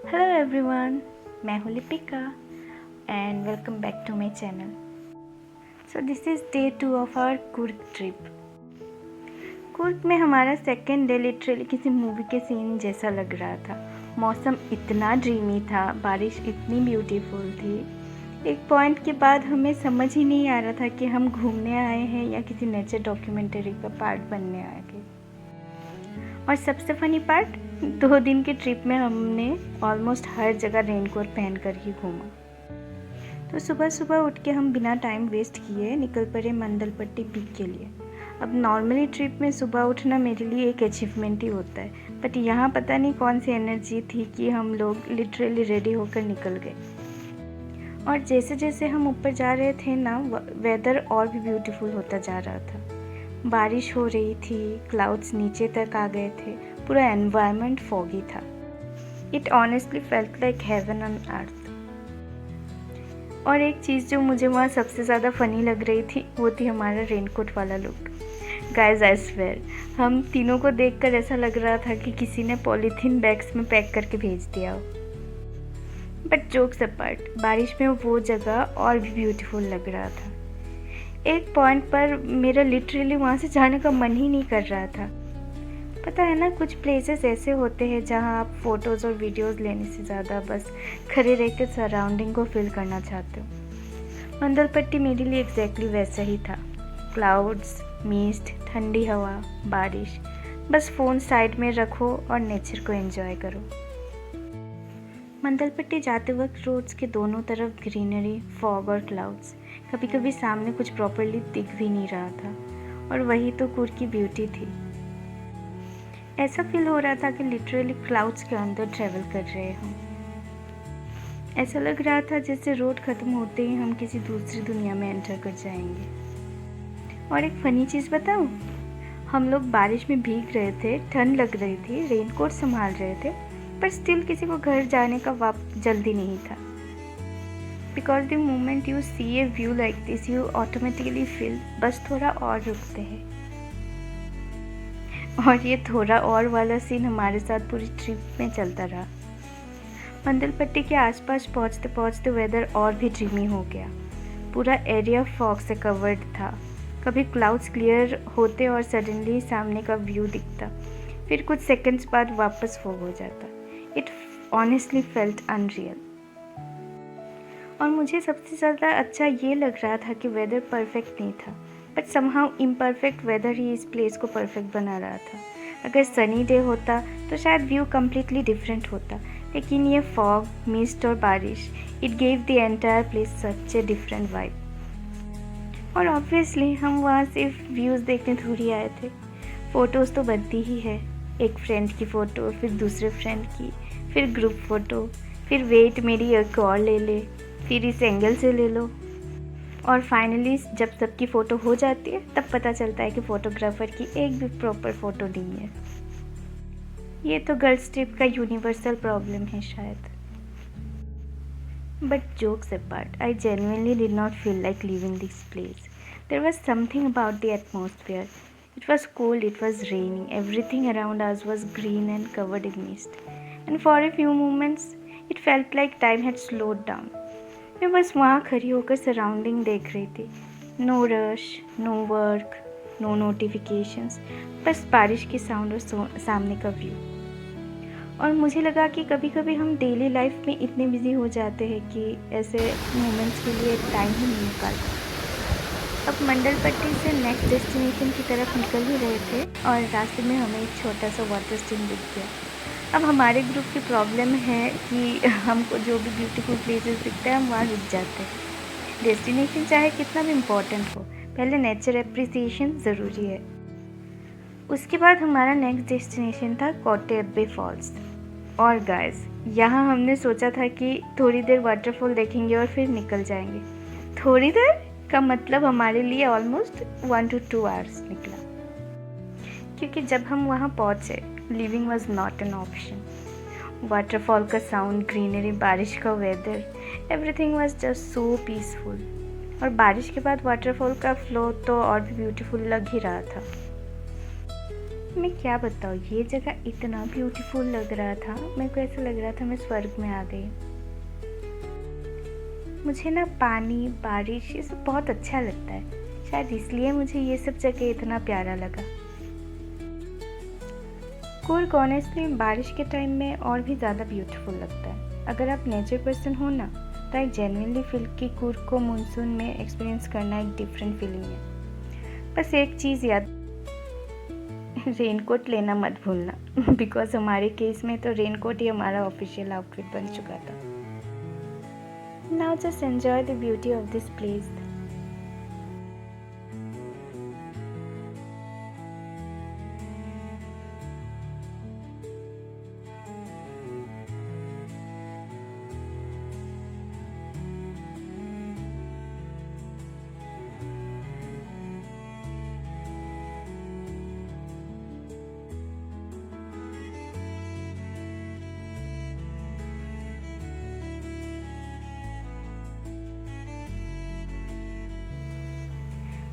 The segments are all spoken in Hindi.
हेलो एवरीवन, मैं हूँ Lipika and welcome back to my channel. So this is day 2 of our Coorg trip. Coorg में हमारा सेकेंड डे लिटरली किसी मूवी के सीन जैसा लग रहा था। मौसम इतना ड्रीमी था, बारिश इतनी ब्यूटीफुल थी। एक पॉइंट के बाद हमें समझ ही नहीं आ रहा था कि हम घूमने आए हैं या किसी नेचर डॉक्यूमेंट्री का पार्ट बनने आए थे। और सबसे फनी पार्ट, 2 दिन के ट्रिप में हमने ऑलमोस्ट हर जगह रेनकोट पहन कर ही घूमा। तो सुबह सुबह उठ के हम बिना टाइम वेस्ट किए निकल पड़े मंदलपट्टी पीक के लिए। अब नॉर्मली ट्रिप में सुबह उठना मेरे लिए एक अचीवमेंट ही होता है, बट यहाँ पता नहीं कौन सी एनर्जी थी कि हम लोग लिटरली रेडी होकर निकल गए। और जैसे जैसे हम ऊपर जा रहे थे ना, वेदर और भी ब्यूटीफुल होता जा रहा था। बारिश हो रही थी, क्लाउड्स नीचे तक आ गए थे, पूरा एनवायरनमेंट फॉगी था। It honestly felt like heaven on earth. और एक चीज़ जो मुझे वहाँ सबसे ज़्यादा फ़नी लग रही थी वो थी हमारा रेनकोट वाला लुक। गाइज आई स्वेयर, हम तीनों को देखकर ऐसा लग रहा था कि किसी ने पॉलीथीन बैग्स में पैक करके भेज दिया हो। बट जोक्स अपार्ट, बारिश में वो जगह और भी ब्यूटीफुल लग रहा था। एक पॉइंट पर मेरा लिटरली वहाँ से जाने का मन ही नहीं कर रहा था। पता है ना, कुछ प्लेसेस ऐसे होते हैं जहाँ आप फ़ोटोज़ और वीडियोज़ लेने से ज़्यादा बस खड़े रह कर सराउंडिंग को फील करना चाहते हो। मंदलपट्टी मेरे लिए एग्जैक्टली वैसा ही था। क्लाउड्स, मिस्ट, ठंडी हवा, बारिश, बस फ़ोन साइड में रखो और नेचर को एंजॉय करो। मंदलपट्टी जाते वक्त रोड्स के दोनों तरफ ग्रीनरी, फॉग और क्लाउड्स। कभी कभी सामने कुछ प्रॉपरली दिख भी नहीं रहा था, और वही तो कुर्ग की ब्यूटी थी। ऐसा फील हो रहा था कि लिटरली क्लाउड्स के अंदर ट्रैवल कर रहे हम। ऐसा लग रहा था जैसे रोड ख़त्म होते ही हम किसी दूसरी दुनिया में एंटर कर जाएंगे। और एक फ़नी चीज़ बताऊं, हम लोग बारिश में भीग रहे थे, ठंड लग रही थी, रेनकोट संभाल रहे थे, पर स्टिल किसी को घर जाने का जल्दी नहीं था। Because the moment you see a view like this you automatically feel बस थोड़ा और रुकते हैं। और ये थोड़ा और वाला सीन हमारे साथ पूरी ट्रिप में चलता रहा। मंदलपट्टी के आसपास पहुंचते पहुंचते वेदर और भी ड्रीमी हो गया। पूरा एरिया फॉग से कवर्ड था। कभी क्लाउड्स क्लियर होते और सडनली सामने का व्यू दिखता, फिर कुछ सेकंड्स बाद वापस फॉग हो जाता। It honestly felt unreal. और मुझे सबसे ज़्यादा अच्छा ये लग रहा था कि वेदर परफेक्ट नहीं था, बट समहाउ इम्परफेक्ट वेदर ही इस प्लेस को परफेक्ट बना रहा था। अगर सनी डे होता तो शायद व्यू कम्प्लीटली डिफरेंट होता, लेकिन ये फॉग, मिस्ट और बारिश, it gave the entire place such a different vibe. और ऑब्वियसली हम वहाँ सिर्फ व्यूज़ देखने थोड़ी आए थे। फ़ोटोज़ तो बनती ही है, एक फ्रेंड की फ़ोटो, फिर दूसरे फ्रेंड की, फिर ग्रुप फ़ोटो, फिर वेट मेरी एक और ले ले, फिर इस एंगल से ले लो, और फाइनली जब सबकी फ़ोटो हो जाती है तब पता चलता है कि फ़ोटोग्राफ़र की एक भी प्रॉपर फ़ोटो नहीं है। ये तो गर्ल्स ट्रिप का यूनिवर्सल प्रॉब्लम है शायद। But jokes apart, I genuinely did not feel like leaving this place. There was something about the atmosphere. It was cold, it was raining, everything around us was green and covered in mist. And for a few moments, it felt like time had slowed down. मैं बस वहाँ खड़ी होकर सराउंडिंग देख रही थी। No rush, no work, no notifications, बस बारिश की साउंड और सामने का व्यू। और मुझे लगा कि कभी कभी हम डेली लाइफ में इतने बिजी हो जाते हैं कि ऐसे मोमेंट्स के लिए टाइम ही नहीं निकालते। अब मंडलपट्टी से नेक्स्ट डेस्टिनेशन की तरफ निकल ही रहे थे और रास्ते में हमें एक छोटा सा वाटर स्ट्रीम दिख गया। अब हमारे ग्रुप की प्रॉब्लम है कि हमको जो भी ब्यूटीफुल प्लेसेस दिखता है हम वहाँ रुक जाते हैं। डेस्टिनेशन चाहे कितना भी इम्पोर्टेंट हो, पहले नेचर एप्रिसिएशन ज़रूरी है। उसके बाद हमारा नेक्स्ट डेस्टिनेशन था कोटे अब्बे फॉल्स। और गाइस, यहाँ हमने सोचा था कि थोड़ी देर वाटरफॉल देखेंगे और फिर निकल जाएंगे। थोड़ी देर का मतलब हमारे लिए ऑलमोस्ट 1 to 2 आवर्स निकला, क्योंकि जब हम वहाँ पहुँचे leaving was not an option. Waterfall का साउंड, ग्रीनरी, बारिश का weather, everything was just so peaceful. और बारिश के बाद वाटरफॉल का फ्लो तो और भी ब्यूटीफुल लग ही रहा था। मैं क्या बताऊँ, ये जगह इतना ब्यूटीफुल लग रहा था, मेरे को ऐसा लग रहा था मैं स्वर्ग में आ गई। मुझे ना पानी, बारिश ये सब बहुत अच्छा लगता है, शायद इसलिए मुझे ये सब जगह इतना प्यारा लगा। कूर्ग ऑनेस्टली बारिश के टाइम में और भी ज़्यादा ब्यूटीफुल लगता है। अगर आप नेचर पर्सन हो ना, तो आई जेन्युइनली फील कि कूर्ग को मानसून में एक्सपीरियंस करना एक डिफरेंट फीलिंग है। बस एक चीज़ याद, रेनकोट लेना मत भूलना बिकॉज हमारे केस में तो रेनकोट ही हमारा ऑफिशियल आउटफिट बन चुका था। Now just enjoy the beauty of this place.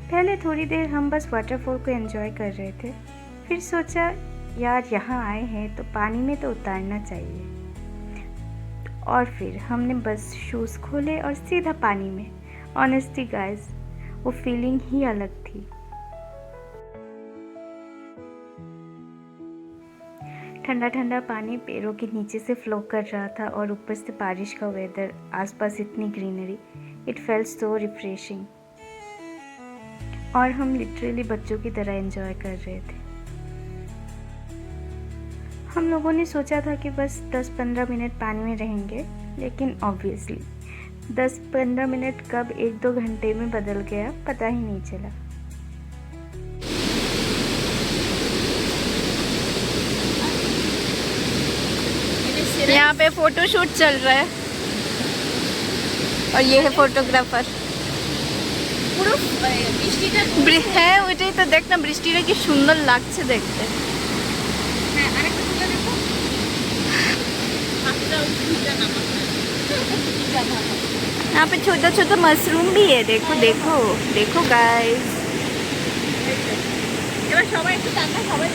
पहले थोड़ी देर हम बस वाटरफॉल को एंजॉय कर रहे थे, फिर सोचा यार यहाँ आए हैं तो पानी में तो उतारना चाहिए, और फिर हमने बस शूज़ खोले और सीधा पानी में। ऑनेस्टली गाइस, वो फीलिंग ही अलग थी। ठंडा ठंडा पानी पैरों के नीचे से फ्लो कर रहा था और ऊपर से बारिश का वेदर, आसपास इतनी greenery, it felt so refreshing. और हम लिटरली बच्चों की तरह एंजॉय कर रहे थे। हम लोगों ने सोचा था कि बस 10-15 मिनट पानी में रहेंगे, लेकिन ऑब्वियसली 10-15 मिनट कब 1-2 घंटे में बदल गया पता ही नहीं चला। यहाँ पे फोटोशूट चल रहा है और ये है फोटोग्राफर। হ্যাঁ ওইটাই তো দেখ না, বৃষ্টিটা কি সুন্দর লাগছে দেখতে। यहाँ पे छोटा छोटा मशरूम भी है, देखो देखो देखो गाइस। এবার সবাই একটু তাকা, সবাই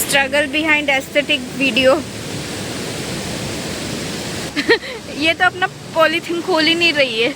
स्ट्रगल बिहाइंड एस्थेटिक वीडियो। ये तो अपना पॉलीथीन खोल ही नहीं रही है।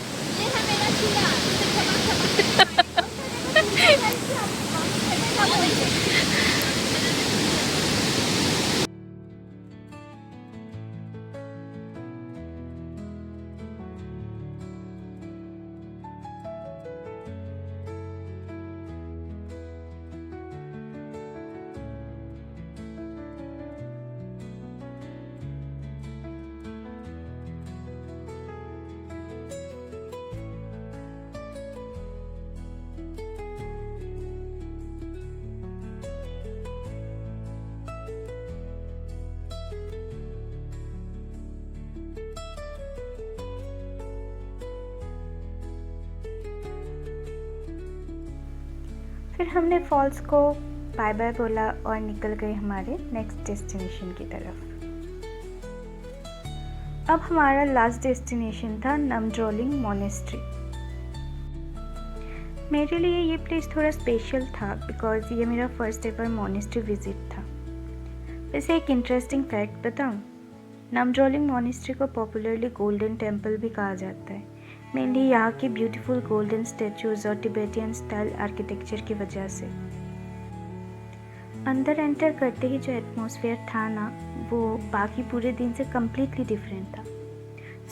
फिर हमने फॉल्स को बाय बाय बोला और निकल गए हमारे नेक्स्ट डेस्टिनेशन की तरफ। अब हमारा लास्ट डेस्टिनेशन था नमड्रोलिंग मोनेस्ट्री। मेरे लिए ये प्लेस थोड़ा स्पेशल था बिकॉज ये मेरा फर्स्ट एवर मोनेस्ट्री विजिट था। वैसे एक इंटरेस्टिंग फैक्ट बताऊँ, नमड्रोलिंग मोनेस्ट्री को पॉपुलरली गोल्डन टेम्पल भी कहा जाता है, मेनली यहाँ की ब्यूटीफुल गोल्डन स्टैचूज और टिबेटियन स्टाइल आर्किटेक्चर की वजह से। अंदर एंटर करते ही जो एटमॉस्फेयर था ना, वो बाकी पूरे दिन से कम्प्लीटली डिफरेंट था।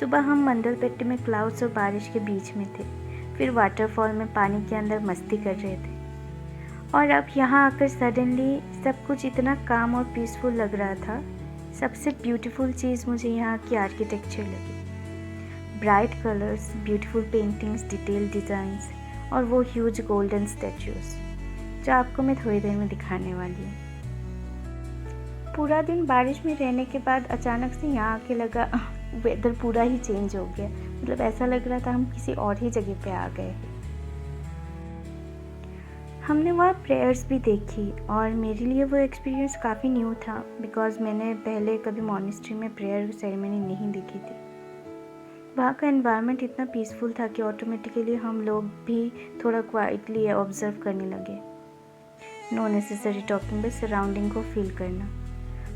सुबह हम मंडलपेट्टी में क्लाउड्स और बारिश के बीच में थे, फिर वाटरफॉल में पानी के अंदर मस्ती कर रहे थे, और अब यहाँ आकर सडनली सब कुछ इतना काम और पीसफुल लग रहा था। सबसे ब्यूटीफुल चीज़ मुझे यहाँ की आर्किटेक्चर लगी। Bright colours, beautiful paintings, detail designs और वो ह्यूज गोल्डन स्टैचूज जो आपको मैं थोड़ी देर में दिखाने वाली हूँ। पूरा दिन बारिश में रहने के बाद अचानक से यहाँ आके लगा वेदर पूरा ही चेंज हो गया। मतलब ऐसा लग रहा था हम किसी और ही जगह पे आ गए। हमने वहाँ प्रेयर्स भी देखी और मेरे लिए वो एक्सपीरियंस काफ़ी न्यू था बिकॉज़ मैंने पहले कभी मॉनेस्ट्री में प्रेयर सेरेमनी नहीं देखी थी। वहाँ का एनवायरनमेंट इतना पीसफुल था कि ऑटोमेटिकली हम लोग भी थोड़ा क्वाइटली ऑब्जर्व करने लगे। नो नेसेसरी टॉकिंग, बस सराउंडिंग को फील करना।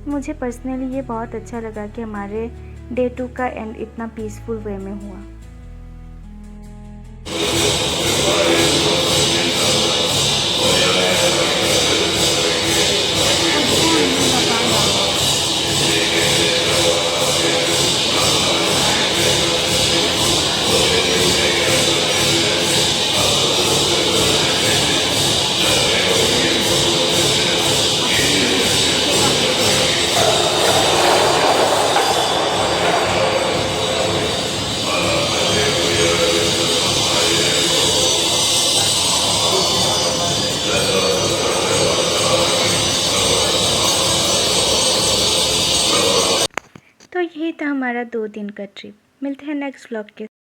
मुझे पर्सनली ये बहुत अच्छा लगा कि हमारे डे 2 का एंड इतना पीसफुल वे में हुआ। तो यही था हमारा 2 दिन का ट्रिप। मिलते हैं नेक्स्ट व्लॉग के